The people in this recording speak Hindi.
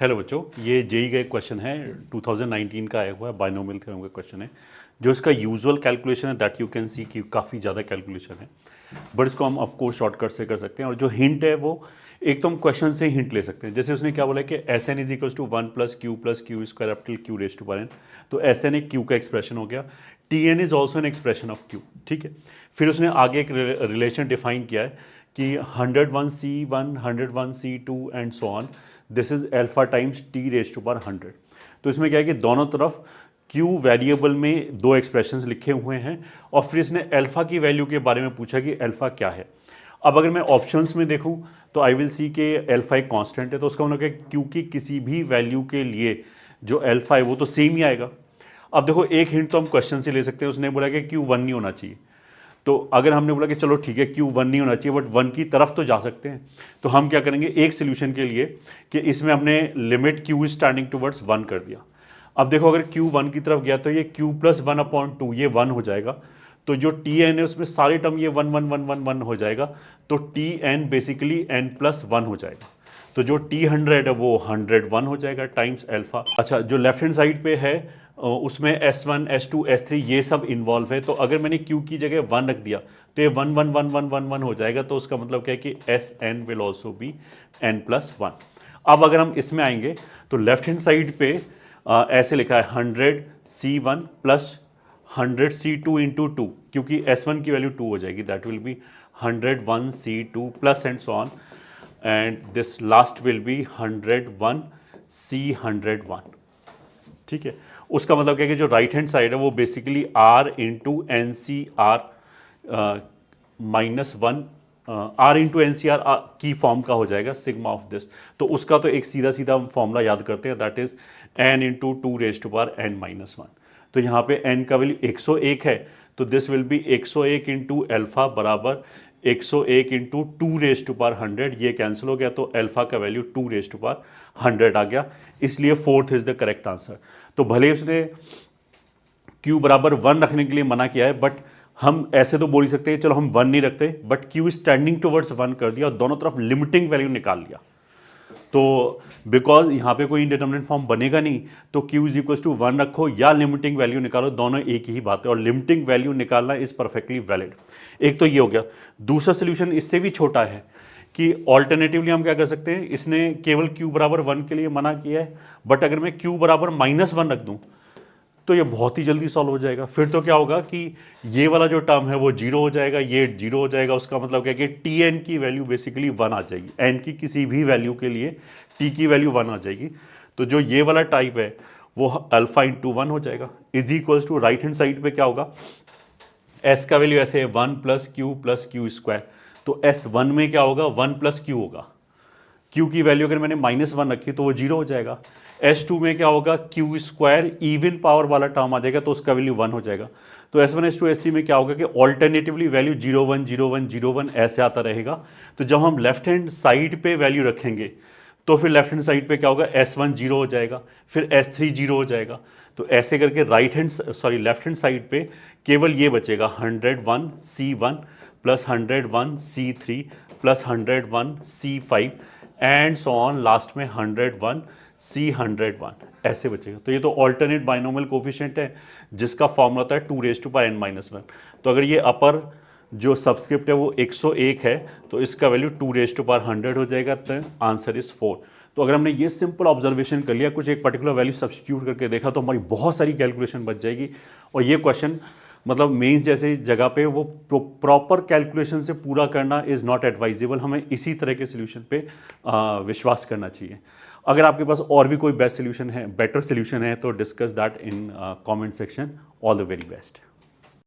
हेलो बच्चों, ये जेई का एक क्वेश्चन है, 2019 का आया हुआ है, बाइनोमियल थ्योरम का क्वेश्चन है। जो इसका यूजुअल कैलकुलेशन है दैट यू कैन सी कि काफ़ी ज़्यादा कैलकुलेशन है, बट इसको हम ऑफ कोर्स शॉर्टकट से कर सकते हैं। और जो हिंट है वो एक तो हम क्वेश्चन से हिंट ले सकते हैं। जैसे उसने क्या बोला कि S N is equals to 1 plus Q square up till Q raise to power N. तो एस एन एक क्यू का एक्सप्रेशन हो गया, T N is also an expression of Q. ठीक है, फिर उसने आगे एक रिलेशन डिफाइन किया है कि 101c1 101c2 and so on, this is alpha times T raise to power 100। तो इसमें क्या है कि दोनों तरफ क्यू वेरिएबल में दो एक्सप्रेशंस लिखे हुए हैं और फिर इसने अल्फा की वैल्यू के बारे में पूछा कि अल्फा क्या है। अब अगर मैं ऑप्शंस में देखूं तो आई विल सी के अल्फा एक कांस्टेंट है, तो उसका मतलब है क्यू की किसी भी वैल्यू के लिए जो अल्फा है वो तो सेम ही आएगा। अब देखो, एक हिंट तो हम क्वेश्चन से ले सकते हैं, उसने बोला कि क्यू 1 नहीं होना चाहिए। तो अगर हमने बोला कि चलो ठीक है क्यू 1 नहीं होना चाहिए बट 1 की तरफ तो जा सकते हैं, तो हम क्या करेंगे एक सोल्यूशन के लिए कि इसमें हमने limit Q is standing towards 1 कर दिया। अब देखो, अगर क्यू 1 की तरफ गया तो ये क्यू प्लस 1/2 ये 1 हो जाएगा। तो जो टी एन है उसमें सारे टर्म ये 1 1 1 1 1 हो जाएगा। तो T N basically N plus 1 हो जाएगा। तो जो टी 100 है वो 101 हो जाएगा टाइम्स अल्फा। अच्छा, जो लेफ्ट हैंड साइड पे है उसमें S1 S2 S3 ये सब इन्वॉल्व है। तो अगर मैंने Q की जगह 1 रख दिया तो ये 1 1 1 1 1 1 हो जाएगा। तो उसका मतलब क्या है कि Sn will also be n+1। अब अगर हम इसमें आएंगे तो लेफ्ट हैंड साइड पे ऐसे लिखा है 100c1 प्लस 100c2 इंटू 2, क्योंकि S1 की वैल्यू 2 हो जाएगी, that will be 101c2 plus and so on, and this last will be 101c101। ठीक है, उसका मतलब क्या है कि जो राइट हैंड साइड है वो basically R into N C R -1 R into N C R की फॉर्म का हो जाएगा, सिग्मा ऑफ दिस। तो उसका तो एक सीधा सीधा फॉर्मूला याद करते हैं, that is n into 2 raise to power n-1। तो यहाँ पे n का वैल्यू 101 है, तो this will be 101 into alpha बराबर 101 इंटू 2 रेज टू पावर 100। ये कैंसिल हो गया तो अल्फा का वैल्यू 2 रेज टू पावर 100 आ गया, इसलिए fourth is the correct answer. तो भले उसने q बराबर 1 रखने के लिए मना किया है, बट हम ऐसे तो बोल ही सकते हैं चलो हम 1 नहीं रखते, बट q स्टैंडिंग टुवर्ड्स 1 कर दिया और दोनों तरफ लिमिटिंग वैल्यू निकाल लिया। तो बिकॉज यहाँ पे कोई इंडिटरमिनेट फॉर्म बनेगा नहीं, तो q इज इक्वल टू 1 रखो या लिमिटिंग वैल्यू निकालो, दोनों एक ही बात है और लिमिटिंग वैल्यू निकालना इज परफेक्टली वैलिड। एक तो ये हो गया। दूसरा सोल्यूशन इससे भी छोटा है कि ऑल्टरनेटिवली हम क्या कर सकते हैं, इसने केवल q बराबर 1 के लिए मना किया है, बट अगर मैं q बराबर -1 रख दूं तो ये बहुत ही जल्दी सॉल्व हो जाएगा। फिर तो क्या होगा कि ये वाला जो टर्म है वो 0 हो जाएगा, ये 0 हो जाएगा। उसका मतलब क्या है कि टी एन की वैल्यू बेसिकली 1 आ जाएगी, एन की किसी भी वैल्यू के लिए टी की वैल्यू 1 आ जाएगी। तो जो ये वाला टाइप है वो अल्फा इंटू 1 हो जाएगा, is equals to right hand side पे क्या होगा, एस का वैल्यू ऐसे है 1 प्लस क्यू स्क्वायर। तो S1 में क्या होगा, 1 प्लस क्यू होगा। Q की वैल्यू अगर मैंने -1 रखी तो वो 0 हो जाएगा। S2 में क्या होगा, क्यू स्क्वायर इवन पावर वाला टर्म आ जाएगा तो उसका वैल्यू 1 हो जाएगा। तो S1 S2 S3 में क्या होगा कि ऑल्टरनेटिवली वैल्यू 0 1 0 1 0 1 ऐसे आता रहेगा। तो जब हम लेफ्ट हैंड साइड पे वैल्यू रखेंगे तो फिर लेफ्ट हैंड साइड पे क्या होगा, S1 0 हो जाएगा, फिर S3 0 हो जाएगा। तो ऐसे करके लेफ्ट हैंड साइड पे केवल ये बचेगा 101c1 plus 101c3 plus 101c5 and so on, last में 101c101 ऐसे बचेगा। तो ये तो ऑल्टरनेट बाइनोमियल कोफिशिएंट है जिसका फॉर्मूला होता है 2 रेज टू पावर n-1। तो अगर ये अपर जो सबस्क्रिप्ट है वो 101 है तो इसका वैल्यू 2 रेज टू पावर 100 हो जाएगा। तो आंसर इज 4। तो अगर हमने ये सिंपल ऑब्जर्वेशन कर लिया, कुछ एक पर्टिकुलर वैल्यू सब्स्टिट्यूट करके देखा, तो हमारी बहुत सारी कैलकुलेशन बच जाएगी। और ये क्वेश्चन मतलब मेंस जैसे जगह पे वो प्रॉपर कैलकुलेशन से पूरा करना इज़ नॉट एडवाइजेबल। हमें इसी तरह के सोल्यूशन पे विश्वास करना चाहिए। अगर आपके पास और भी कोई बेस्ट सोल्यूशन है, बेटर सोल्यूशन है, तो discuss that in comment section. All the very best.